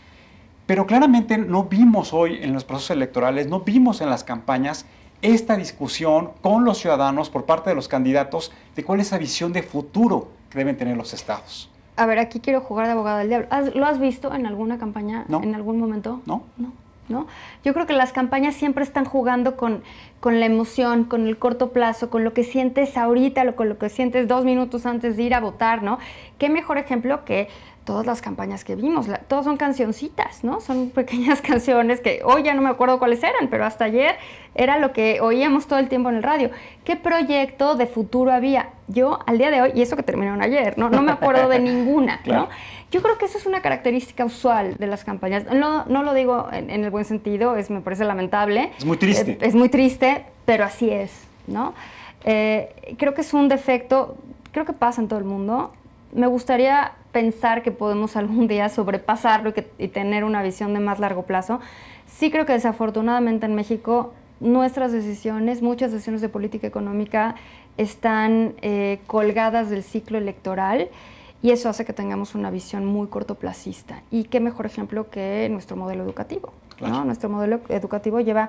Pero claramente no vimos hoy en los procesos electorales, no vimos en las campañas esta discusión con los ciudadanos por parte de los candidatos de cuál es la visión de futuro que deben tener los estados. A ver, aquí quiero jugar de abogada del diablo. ¿Lo has visto en alguna campaña, en algún momento? No. ¿No? Yo creo que las campañas siempre están jugando con la emoción, con el corto plazo, con lo que sientes ahorita, con lo que sientes 2 minutos antes de ir a votar, ¿no? Qué mejor ejemplo que todas las campañas que vimos, todas son cancioncitas, ¿no? Son pequeñas canciones que hoy ya no me acuerdo cuáles eran, pero hasta ayer era lo que oíamos todo el tiempo en el radio. ¿Qué proyecto de futuro había? Yo, al día de hoy, y eso que terminaron ayer, no me acuerdo de ninguna, claro. ¿no? Yo creo que eso es una característica usual de las campañas. No lo digo en el buen sentido, me parece lamentable. Es muy triste. Es muy triste, pero así es, ¿no? Creo que es un defecto, creo que pasa en todo el mundo. Me gustaría pensar que podemos algún día sobrepasarlo y tener una visión de más largo plazo. Sí creo que desafortunadamente en México nuestras decisiones, muchas decisiones de política económica están colgadas del ciclo electoral y eso hace que tengamos una visión muy cortoplacista. Y qué mejor ejemplo que nuestro modelo educativo, claro. ¿no? Nuestro modelo educativo lleva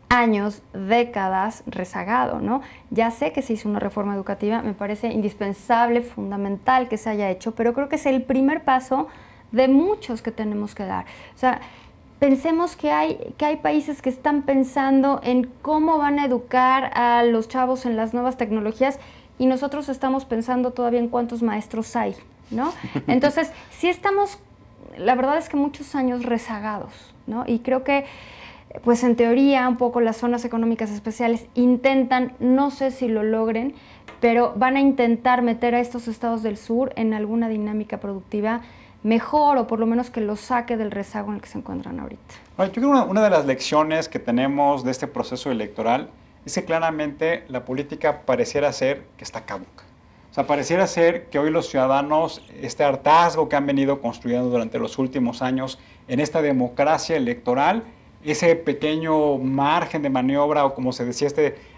años, décadas rezagado, ¿no? Ya sé que se hizo una reforma educativa, me parece indispensable, fundamental que se haya hecho, pero creo que es el primer paso de muchos que tenemos que dar. O sea, pensemos que hay países que están pensando en cómo van a educar a los chavos en las nuevas tecnologías y nosotros estamos pensando todavía en cuántos maestros hay, ¿no? Entonces, sí estamos, la verdad es que muchos años rezagados, ¿no? Y creo que pues en teoría un poco las zonas económicas especiales intentan, no sé si lo logren, pero van a intentar meter a estos estados del sur en alguna dinámica productiva mejor o por lo menos que los saque del rezago en el que se encuentran ahorita. Yo creo que una de las lecciones que tenemos de este proceso electoral es que claramente la política pareciera ser que está caduca. O sea, pareciera ser que hoy los ciudadanos, este hartazgo que han venido construyendo durante los últimos años en esta democracia electoral, ese pequeño margen de maniobra o como se decía,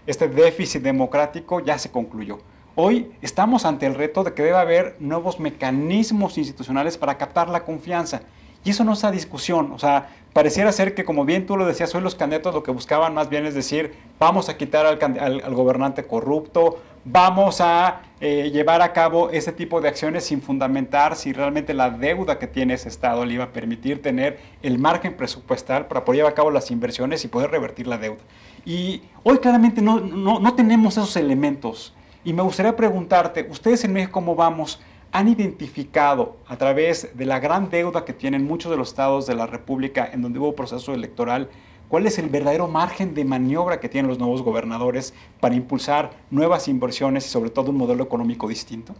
este déficit democrático ya se concluyó. Hoy estamos ante el reto de que debe haber nuevos mecanismos institucionales para captar la confianza. Y eso no es a discusión. O sea, pareciera ser que, como bien tú lo decías, hoy los candidatos lo que buscaban más bien es decir, vamos a quitar al gobernante corrupto, vamos a llevar a cabo ese tipo de acciones sin fundamentar si realmente la deuda que tiene ese Estado le iba a permitir tener el margen presupuestal para poder llevar a cabo las inversiones y poder revertir la deuda. Y hoy claramente no tenemos esos elementos. Y me gustaría preguntarte, ¿ustedes en México cómo vamos? ¿Han identificado a través de la gran deuda que tienen muchos de los estados de la República en donde hubo proceso electoral, cuál es el verdadero margen de maniobra que tienen los nuevos gobernadores para impulsar nuevas inversiones y sobre todo un modelo económico distinto?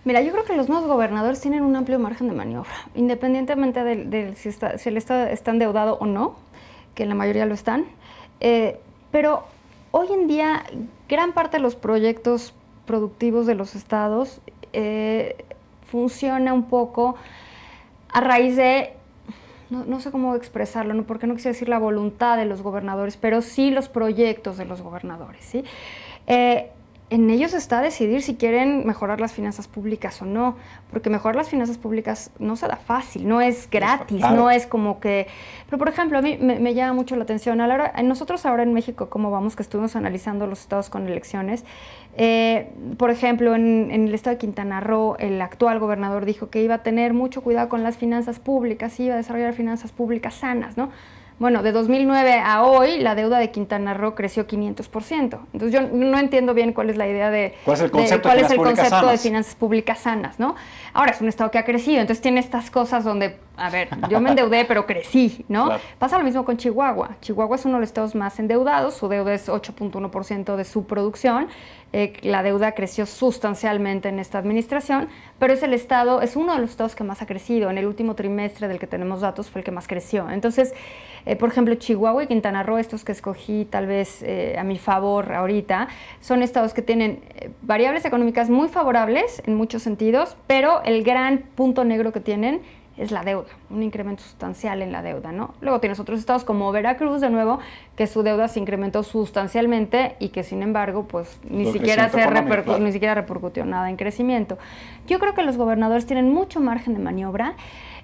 Mira, yo creo que los nuevos gobernadores tienen un amplio margen de maniobra, independientemente de si el Estado está endeudado o no, que en la mayoría lo están. Pero hoy en día, gran parte de los proyectos productivos de los estados funciona un poco a raíz de, no sé cómo expresarlo, ¿no? Porque no quise decir la voluntad de los gobernadores, pero sí los proyectos de los gobernadores, ¿sí? En ellos está decidir si quieren mejorar las finanzas públicas o no, porque mejorar las finanzas públicas no se da fácil, no es gratis, no es como que... Pero, por ejemplo, a mí me llama mucho la atención, nosotros ahora en México, ¿cómo vamos? Que estuvimos analizando los estados con elecciones. Por ejemplo, en el estado de Quintana Roo, el actual gobernador dijo que iba a tener mucho cuidado con las finanzas públicas, iba a desarrollar finanzas públicas sanas, ¿no? Bueno, de 2009 a hoy, la deuda de Quintana Roo creció 500%. Entonces, yo no entiendo bien cuál es la idea de... ¿Cuál es el concepto de finanzas públicas sanas, ¿no? Ahora, es un estado que ha crecido, entonces tiene estas cosas donde a ver, yo me endeudé, pero crecí, ¿no? Claro. Pasa lo mismo con Chihuahua. Chihuahua es uno de los estados más endeudados, su deuda es 8.1% de su producción, la deuda creció sustancialmente en esta administración, pero es uno de los estados que más ha crecido. En el último trimestre del que tenemos datos fue el que más creció. Entonces, por ejemplo, Chihuahua y Quintana Roo, estos que escogí tal vez a mi favor ahorita, son estados que tienen variables económicas muy favorables en muchos sentidos, pero el gran punto negro que tienen es la deuda, un incremento sustancial en la deuda, ¿no? Luego tienes otros estados como Veracruz, de nuevo, que su deuda se incrementó sustancialmente y que, sin embargo, pues ni siquiera repercutió nada en crecimiento. Yo creo que los gobernadores tienen mucho margen de maniobra.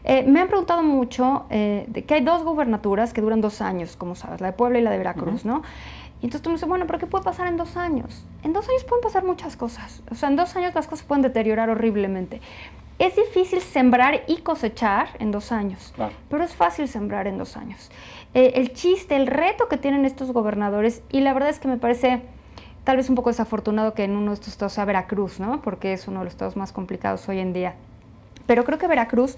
Me han preguntado mucho de que hay 2 gubernaturas que duran 2 años, como sabes, la de Puebla y la de Veracruz, ¿no? Y entonces tú me dices, bueno, ¿pero qué puede pasar en 2 años? En 2 años pueden pasar muchas cosas. O sea, en 2 años las cosas pueden deteriorar horriblemente. Es difícil sembrar y cosechar en 2 años, claro, pero es fácil sembrar en 2 años. El chiste, el reto que tienen estos gobernadores, y la verdad es que me parece tal vez un poco desafortunado que en uno de estos estados sea Veracruz, ¿no? Porque es uno de los estados más complicados hoy en día. Pero creo que Veracruz,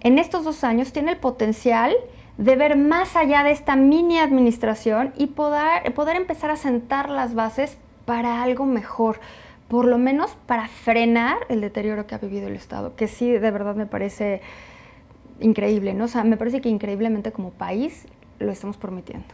en estos 2 años, tiene el potencial de ver más allá de esta mini administración y poder empezar a sentar las bases para algo mejor, por lo menos para frenar el deterioro que ha vivido el Estado, que sí, de verdad me parece increíble, ¿no? O sea, me parece que increíblemente como país lo estamos permitiendo.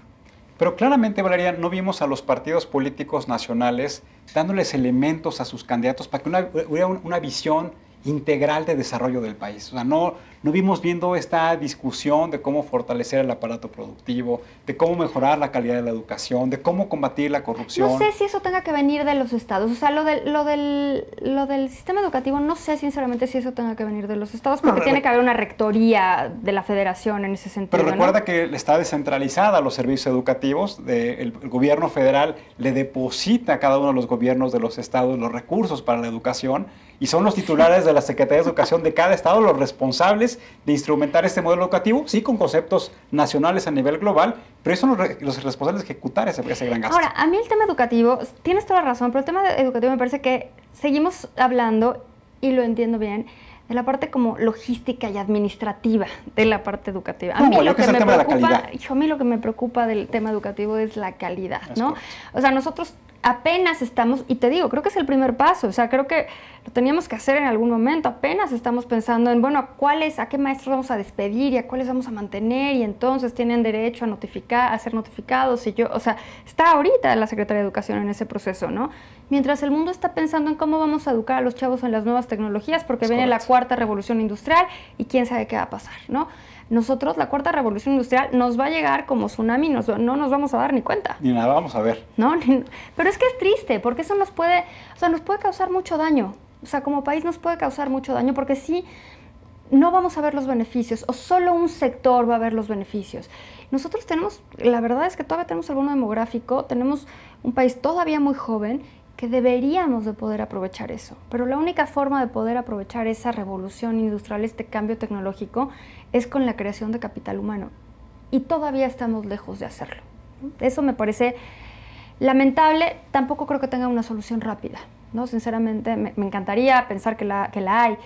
Pero claramente, Valeria, no vimos a los partidos políticos nacionales dándoles elementos a sus candidatos para que hubiera una visión integral de desarrollo del país. O sea, no vimos viendo esta discusión de cómo fortalecer el aparato productivo, de cómo mejorar la calidad de la educación, de cómo combatir la corrupción. No sé si eso tenga que venir de los estados. O sea, lo del sistema educativo, no sé sinceramente si eso tenga que venir de los estados, porque tiene que haber una rectoría de la federación en ese sentido. Pero recuerda, ¿no?, que está descentralizada los servicios educativos. El gobierno federal le deposita a cada uno de los gobiernos de los estados los recursos para la educación, y son los titulares de la Secretaría de Educación de cada estado los responsables de instrumentar este modelo educativo, sí, con conceptos nacionales a nivel global, pero ellos son los responsables de ejecutar ese gran gasto. Ahora, a mí el tema educativo, tienes toda la razón, pero el tema educativo me parece que seguimos hablando, y lo entiendo bien, de la parte como logística y administrativa de la parte educativa. A mí lo que me preocupa del tema educativo es la calidad, ¿no? O sea, nosotros apenas estamos, y te digo, creo que es el primer paso, o sea, creo que lo teníamos que hacer en algún momento, apenas estamos pensando en, bueno, a qué maestros vamos a despedir y a cuáles vamos a mantener, y entonces tienen derecho a ser notificados, o sea, está ahorita la Secretaría de Educación en ese proceso, ¿no? Mientras el mundo está pensando en cómo vamos a educar a los chavos en las nuevas tecnologías, porque viene la 4ª revolución industrial y quién sabe qué va a pasar, ¿no? Nosotros, la 4ª revolución industrial nos va a llegar como tsunami, no nos vamos a dar ni cuenta. Ni nada vamos a ver. ¿No? Pero es que es triste, porque eso nos puede causar mucho daño. O sea, como país nos puede causar mucho daño, porque sí, no vamos a ver los beneficios, o solo un sector va a ver los beneficios. Nosotros la verdad es que todavía tenemos el bono demográfico, tenemos un país todavía muy joven, que deberíamos de poder aprovechar eso. Pero la única forma de poder aprovechar esa revolución industrial, este cambio tecnológico, es con la creación de capital humano. Y todavía estamos lejos de hacerlo. Eso me parece lamentable. Tampoco creo que tenga una solución rápida, ¿no? Sinceramente, me encantaría pensar que la hay,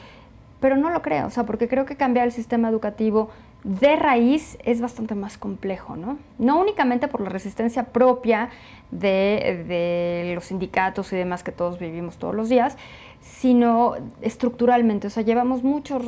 pero no lo creo. O sea, porque creo que cambiar el sistema educativo de raíz es bastante más complejo, ¿no? No únicamente por la resistencia propia de los sindicatos y demás que todos vivimos todos los días, sino estructuralmente. O sea, llevamos mucho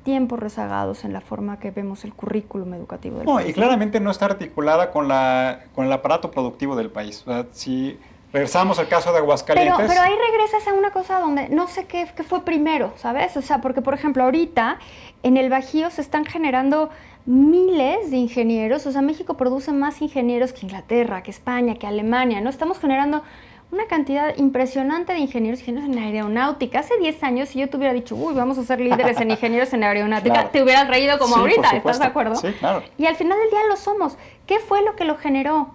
tiempo rezagados en la forma que vemos el currículum educativo del país. Y claramente no está articulada con el aparato productivo del país. O sea, si regresamos al caso de Aguascalientes... Pero ahí regresas a una cosa donde no sé qué fue primero, ¿sabes? O sea, porque, por ejemplo, ahorita en el Bajío se están generando miles de ingenieros. O sea, México produce más ingenieros que Inglaterra, que España, que Alemania, ¿no? Estamos generando una cantidad impresionante de ingenieros en aeronáutica. Hace 10 años, si yo te hubiera dicho, uy, vamos a ser líderes en ingenieros en aeronáutica, claro, te hubieras reído como ahorita, ¿estás de acuerdo? Sí, claro. Y al final del día lo somos. ¿Qué fue lo que lo generó?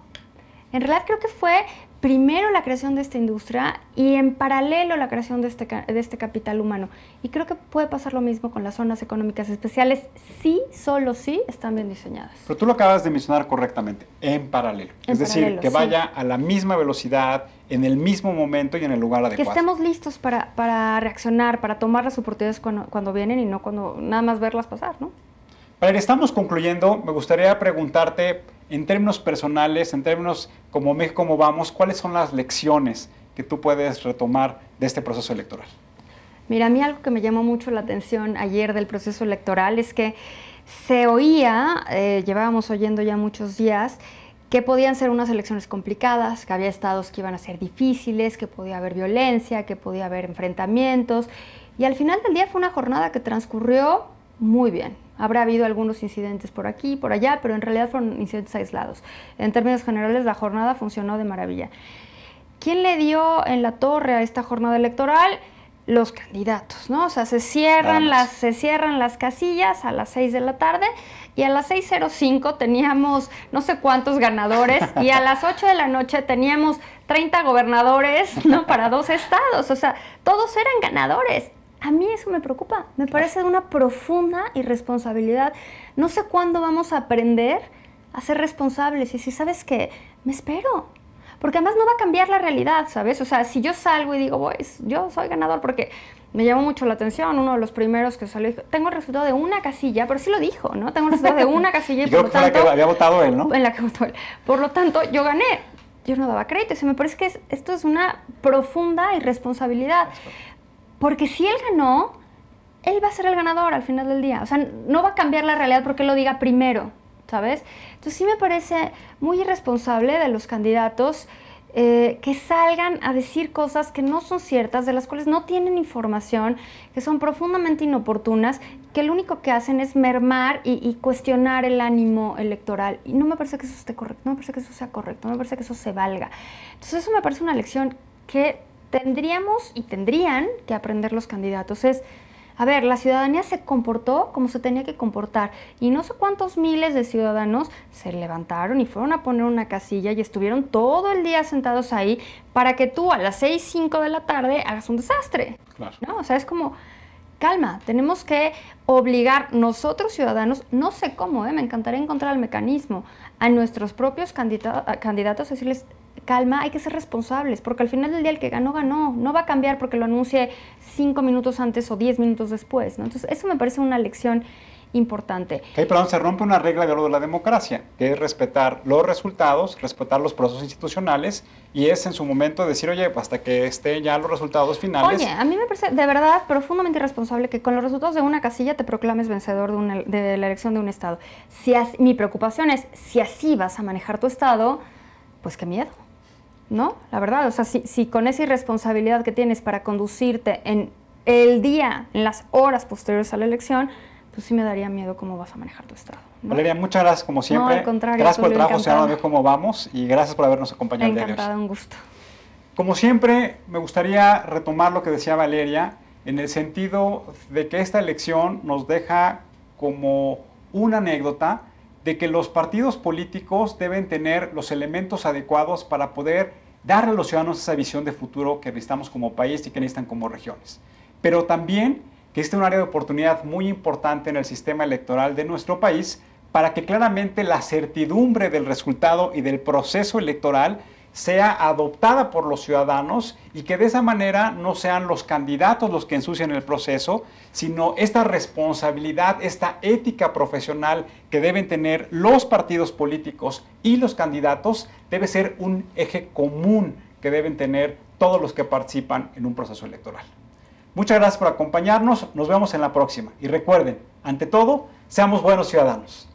En realidad creo que fue primero la creación de esta industria y en paralelo la creación de este capital humano. Y creo que puede pasar lo mismo con las zonas económicas especiales, si, solo si, están bien diseñadas. Pero tú lo acabas de mencionar correctamente, en paralelo. Es decir, que vaya a la misma velocidad, en el mismo momento y en el lugar adecuado. Que estemos listos para reaccionar, para tomar las oportunidades cuando vienen y no cuando nada más verlas pasar, ¿no? Valeria, estamos concluyendo. Me gustaría preguntarte, en términos personales, en términos como México, cómo vamos, ¿cuáles son las lecciones que tú puedes retomar de este proceso electoral? Mira, a mí algo que me llamó mucho la atención ayer del proceso electoral es que se oía, llevábamos oyendo ya muchos días, que podían ser unas elecciones complicadas, que había estados que iban a ser difíciles, que podía haber violencia, que podía haber enfrentamientos. Y al final del día fue una jornada que transcurrió muy bien. Habrá habido algunos incidentes por aquí, por allá, pero en realidad fueron incidentes aislados. En términos generales, la jornada funcionó de maravilla. ¿Quién le dio en la torre a esta jornada electoral? Los candidatos, ¿no? O sea, se cierran las casillas a las 6 de la tarde y a las 6:05 teníamos no sé cuántos ganadores y a las 8 de la noche teníamos 30 gobernadores, ¿no? Para 2 estados, o sea, todos eran ganadores. A mí eso me preocupa, me parece de una profunda irresponsabilidad. No sé cuándo vamos a aprender a ser responsables y si sabes que me espero. Porque además no va a cambiar la realidad, ¿sabes? O sea, si yo salgo y digo, pues, yo soy ganador, porque me llamó mucho la atención, uno de los primeros que salió, dijo, tengo el resultado de una casilla, pero sí lo dijo, ¿no? Tengo el resultado de una casilla y por lo tanto... Creo que había votado él, ¿no? En la que votó él. Por lo tanto, yo gané. Yo no daba crédito. Y me parece que esto es una profunda irresponsabilidad. Porque si él ganó, él va a ser el ganador al final del día. O sea, no va a cambiar la realidad porque él lo diga primero, ¿sabes? Entonces sí me parece muy irresponsable de los candidatos que salgan a decir cosas que no son ciertas, de las cuales no tienen información, que son profundamente inoportunas, que lo único que hacen es mermar y cuestionar el ánimo electoral. Y no me parece que eso esté correcto, no me parece que eso sea correcto, no me parece que eso se valga. Entonces eso me parece una lección que tendríamos y tendrían que aprender los candidatos. Es, a ver, la ciudadanía se comportó como se tenía que comportar y no sé cuántos miles de ciudadanos se levantaron y fueron a poner una casilla y estuvieron todo el día sentados ahí para que tú a las 6:05 de la tarde hagas un desastre. Claro. ¿No? O sea, es como, calma, tenemos que obligar nosotros ciudadanos, no sé cómo, me encantaría encontrar el mecanismo, a nuestros propios candidatos, decirles, calma, hay que ser responsables, porque al final del día el que ganó, ganó. No va a cambiar porque lo anuncie 5 minutos antes o 10 minutos después, ¿no? Entonces, eso me parece una lección importante. Okay, perdón, se rompe una regla de oro de la democracia, que es respetar los resultados, respetar los procesos institucionales, y es en su momento decir, oye, hasta que estén ya los resultados finales. Oye, a mí me parece de verdad profundamente irresponsable que con los resultados de una casilla te proclames vencedor de la elección de un estado. Mi preocupación es, si así vas a manejar tu estado, pues qué miedo, ¿no? La verdad, o sea, si con esa irresponsabilidad que tienes para conducirte en el día, en las horas posteriores a la elección, pues sí me daría miedo cómo vas a manejar tu estado, ¿no? Valeria, muchas gracias como siempre. No, al contrario. Gracias por el trabajo, ciudadano, de cómo vamos, y gracias por habernos acompañado el día de hoy. Encantada, un gusto. Como siempre, me gustaría retomar lo que decía Valeria, en el sentido de que esta elección nos deja como una anécdota de que los partidos políticos deben tener los elementos adecuados para poder darle a los ciudadanos esa visión de futuro que necesitamos como país y que necesitan como regiones. Pero también que existe un área de oportunidad muy importante en el sistema electoral de nuestro país para que claramente la certidumbre del resultado y del proceso electoral sea adoptada por los ciudadanos y que de esa manera no sean los candidatos los que ensucian el proceso, sino esta responsabilidad, esta ética profesional que deben tener los partidos políticos y los candidatos debe ser un eje común que deben tener todos los que participan en un proceso electoral. Muchas gracias por acompañarnos, nos vemos en la próxima y recuerden, ante todo, seamos buenos ciudadanos.